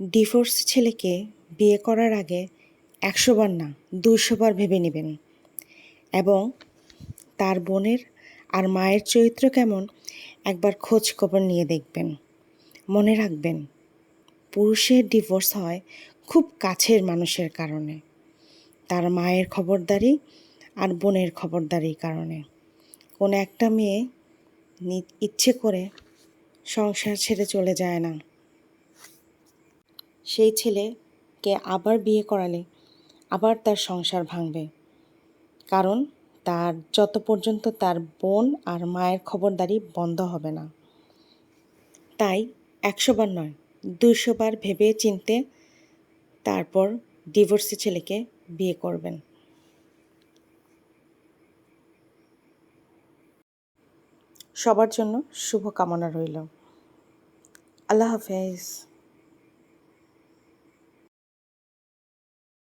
Divorce ছেলেকে বিয়ে করার আগে ১০০ বার না ২০০ বার ভেবে নেবেন এবং তার বোনের আর মায়ের চরিত্র কেমন একবার খোঁজ খবর নিয়ে দেখবেন। মনে রাখবেন, পুরুষের ডিভোর্স হয় খুব কাছের মানুষের কারণে, তার মায়ের খবরদারি আর বোনের খবরদারির কারণে। কোনো একটা মেয়ে ইচ্ছে করে সংসার ছেড়ে চলে যায় না। সেই ছেলেকে আবার বিয়ে করালে আবার তার সংসার ভাঙবে, কারণ তার যত পর্যন্ত তার বোন আর মায়ের খবরদারি বন্ধ হবে না। তাই ১০০ বার নয় ২০০ বার ভেবে চিনতে তারপর ডিভোর্সি ছেলেকে বিয়ে করবেন। সবার জন্য শুভকামনা রইল। আল্লাহ হাফেজ।